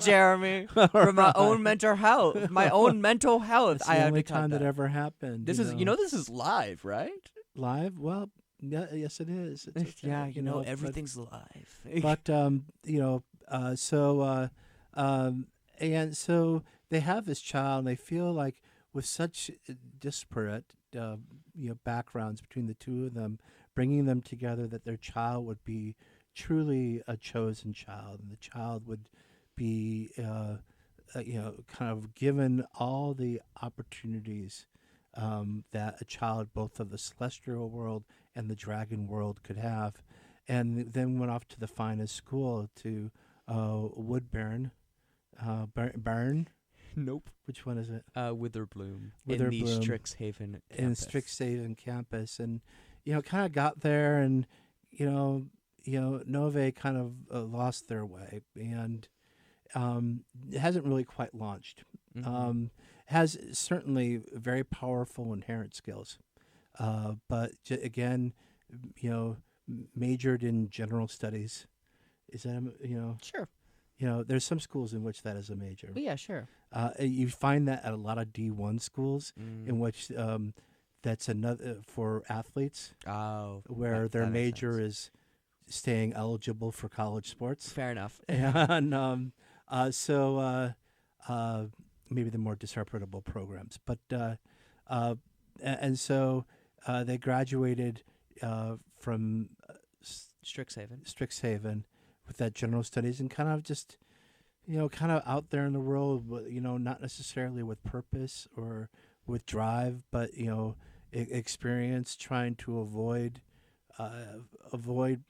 Jeremy, for my own mental health. My own mental health. It's the only time that ever happened. This is live, right? Live? Well, yeah, yes, it is. It's okay, yeah, everything's live. But and so they have this child, and they feel like with such disparate backgrounds between the two of them, bringing them together, that their child would be truly a chosen child, and the child would be kind of given all the opportunities that a child both of the celestial world and the dragon world could have, and then went off to the finest school, to Woodburn. Nope. Which one is it? Witherbloom in the Witherbloom Strixhaven campus. in Strixhaven campus, and kind of got there, and Nove kind of lost their way, and it hasn't really quite launched. Has certainly very powerful inherent skills, but again, majored in general studies. Is that Sure. There's some schools in which that is a major. But yeah, sure. You find that at a lot of D1 schools in which that's another for athletes. Oh, where their that makes major sense. is staying eligible for college sports. Fair enough. And so maybe the more disreputable programs. But and so they graduated from Strixhaven. with that general studies and kind of just kind of out there in the world, not necessarily with purpose or with drive, but experience trying to avoid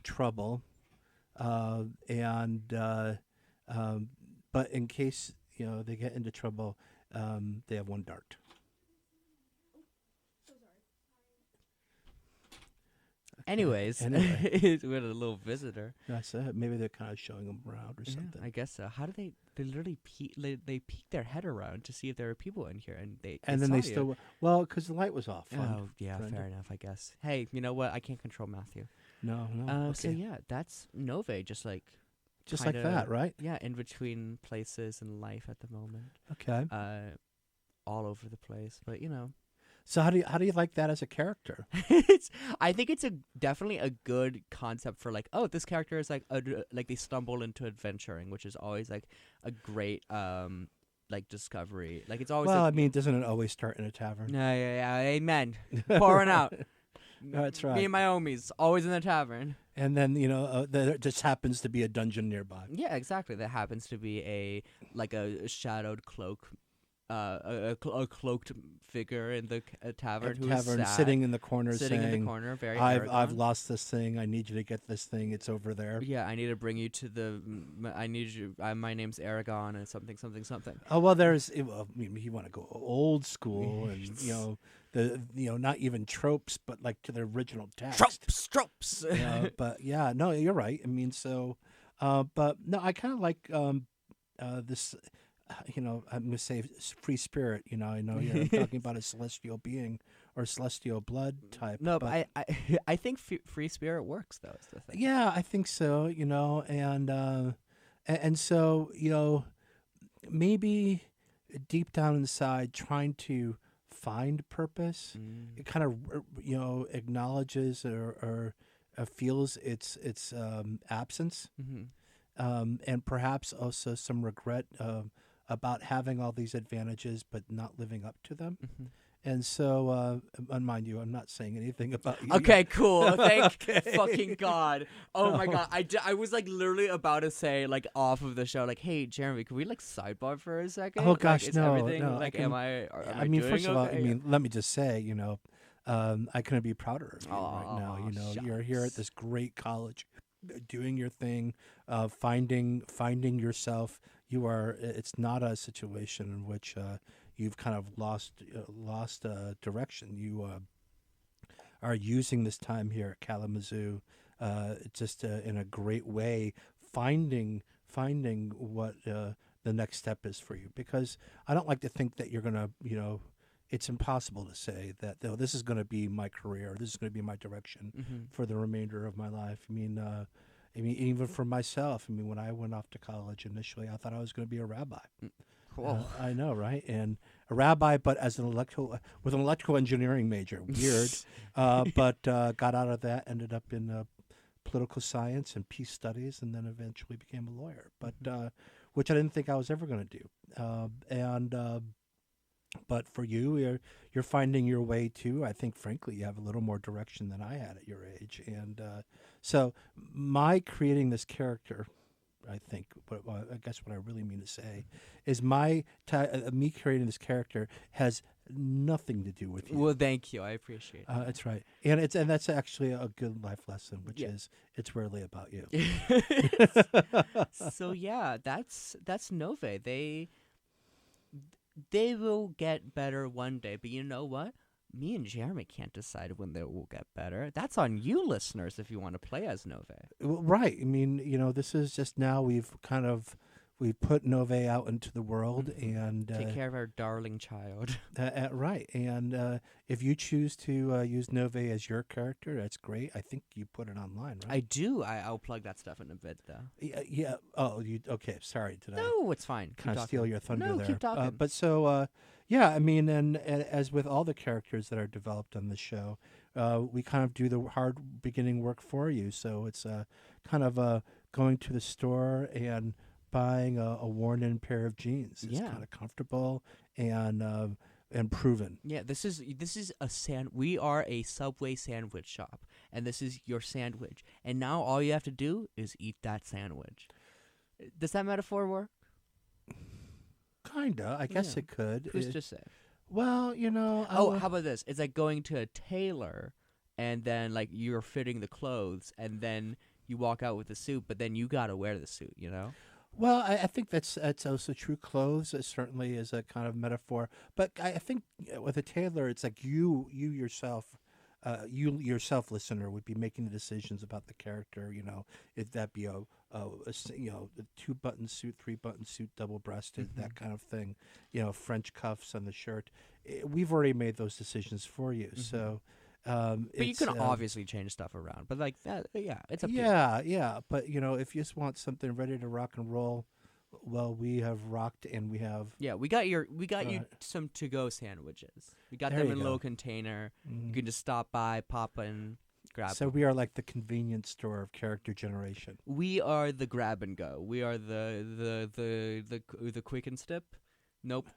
trouble, but in case they get into trouble, they have one dart. Anyways, Anyway. we had a little visitor. That's it. Maybe they're kind of showing them around or something. I guess so. How do they literally they peeked their head around to see if there were people in here, and they then saw they you. still because the light was off. Oh yeah, Friend. fair enough. I guess. Hey, you know what? I can't control Matthew. No. So Okay. yeah, that's Nove. Just like like that, right? Yeah, in between places in life at the moment. Okay. All over the place, but So how do you like that as a character? I think it's definitely a good concept for like, oh, this character is like like they stumble into adventuring, which is always like a great like discovery. Like it's always doesn't it always start in a tavern? yeah, amen. Pouring out. That's right. Me and my homies always in the tavern. And then there just happens to be a dungeon nearby. Yeah, exactly. That happens to be a shadowed cloak. A cloaked figure in the tavern who is sad, sitting in the corner, sitting saying, in the corner, very I've arrogant. lost this thing. I need you to get this thing. It's over there. Yeah, I need to bring you to the. I need you. My name's Aragon, and something. Oh well, there's. Well, you want to go old school, and not even tropes, but like to the original text. Tropes. But yeah, no, you're right. I mean, so, but no, I kind of like this. I'm going to say free spirit. I know you're talking about a celestial being or celestial blood type. No, but I think free spirit works though. Is the thing. Yeah, I think so. And so maybe deep down inside, trying to find purpose, it kind of acknowledges or feels its absence, and perhaps also some regret about having all these advantages but not living up to them. And so, mind you, I'm not saying anything about you. Okay, cool. Thank fucking God. Oh my God. I was like literally about to say like off of the show, like, hey, Jeremy, can we like sidebar for a second? Oh gosh, is no. everything, no like, am I mean, doing first of all, okay? let me just say, I couldn't be prouder of you right now. You're here at shucks. this great college, doing your thing, finding yourself. It's not a situation in which you've kind of lost direction. You are using this time here at Kalamazoo just in a great way, finding what the next step is for you. Because I don't like to think that you're gonna, it's impossible to say that this is going to be my career, this is going to be my direction for the remainder of my life. I mean, even for myself, when I went off to college initially, I thought I was going to be a rabbi. Cool. I know, right? And a rabbi, but with an electrical engineering major. Weird. But got out of that, ended up in political science and peace studies, and then eventually became a lawyer. But which I didn't think I was ever going to do. But for you, you're finding your way too. I think, frankly, you have a little more direction than I had at your age. And so my creating this character, I think, but I guess what I really mean to say is me creating this character has nothing to do with you. Well, thank you. I appreciate it. That's right. And that's actually a good life lesson, which is it's rarely about you. So yeah, that's Nove. They will get better one day, but you know what? Me and Jeremy can't decide when they will get better. That's on you, listeners, if you want to play as Nove. Well, right. I mean, this is just now we put Nove out into the world, and Take care of our darling child. right. And if you choose to use Nove as your character, that's great. I think you put it online, right? I do. I'll plug that stuff in a bit, though. Yeah. Oh, you okay? Sorry, did I No, it's fine. kind of steal your thunder No, there? keep talking. But so, yeah. I mean, and as with all the characters that are developed on the show, we kind of do the hard beginning work for you. So it's kind of going to the store and buying a worn-in pair of jeans. It's kind of comfortable and proven. Yeah, this is we are a Subway sandwich shop, and this is your sandwich. And now all you have to do is eat that sandwich. Does that metaphor work? Kinda, I guess it could. Who's to say? Well, how about this? It's like going to a tailor, and then like you're fitting the clothes, and then you walk out with the suit, but then you gotta wear the suit. Well, I think that's also true. Clothes certainly is a kind of metaphor, but I think with a tailor, it's like you yourself, listener, would be making the decisions about the character. If that be a 2-button suit, 3-button suit, double-breasted, that kind of thing. French cuffs on the shirt. We've already made those decisions for you, so. But you can obviously change stuff around. But like that, it's up to you. Yeah. But if you just want something ready to rock and roll, well, we have rocked and we have. Yeah, we got you some to-go sandwiches. We got them in a little container. You can just stop by, pop in, grab. So we are like the convenience store of character generation. We are the grab and go. We are the quick and sip. Nope.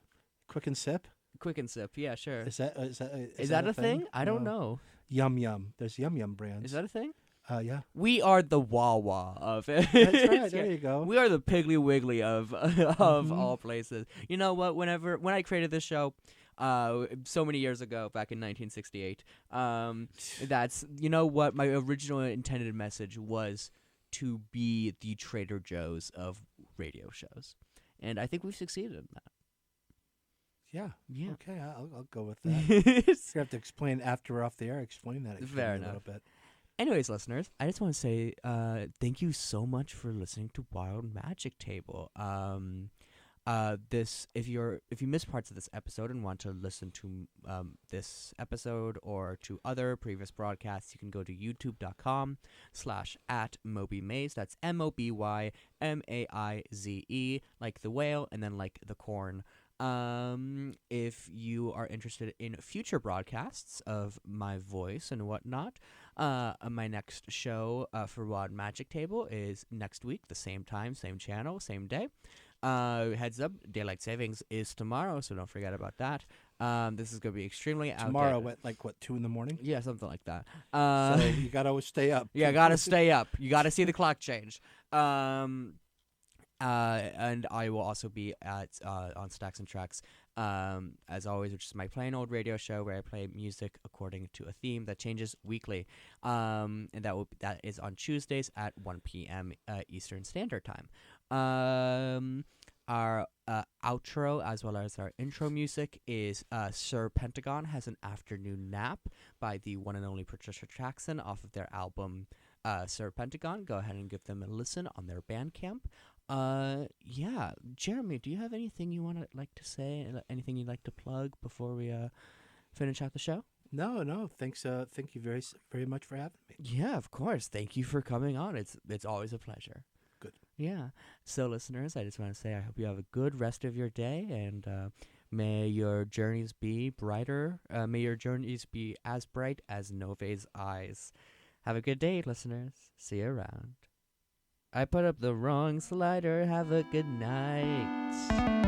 Quick and sip. Quick and sip, yeah, sure. Is that a thing? I don't know. Yum Yum. There's Yum Yum brands. Is that a thing? Yeah. We are the Wawa of it. That's right. There you go. We are the Piggly Wiggly of all places. You know what? When I created this show, so many years ago, back in 1968, that's what my original intended message was, to be the Trader Joe's of radio shows, and I think we've succeeded in that. Yeah. Okay, I'll go with that. You have to explain after we're off the air. Explain that Fair enough. A little bit. Anyways, listeners, I just want to say thank you so much for listening to Wild Magic Table. If you missed parts of this episode and want to listen to this episode or to other previous broadcasts, you can go to youtube.com/@MobyMaize. That's MobyMaize, like the whale and then like the corn. If you are interested in future broadcasts of my voice and whatnot, my next show for Wild Magic Table is next week, the same time, same channel, same day. Heads up, daylight savings is tomorrow, so don't forget about that. This is going to be extremely tomorrow at 2 a.m? Yeah, something like that. So you got to stay up. Yeah, got to stay up. You got to see the clock change. And I will also be at on Stacks and Tracks, as always, which is my plain old radio show where I play music according to a theme that changes weekly. And that is on Tuesdays at 1 p.m. Eastern Standard Time. Our outro as well as our intro music is Sir Pentagon Has an Afternoon Nap by the one and only Patricia Jackson off of their album Sir Pentagon. Go ahead and give them a listen on their Bandcamp. Yeah, Jeremy, do you have anything you want to to say? Anything you'd like to plug before we finish out the show? No. Thanks. Thank you very, very much for having me. Yeah, of course. Thank you for coming on. It's always a pleasure. Good. Yeah. So, listeners, I just want to say I hope you have a good rest of your day, and may your journeys be brighter. May your journeys be as bright as Nove's eyes. Have a good day, listeners. See you around. I put up the wrong slider. Have a good night.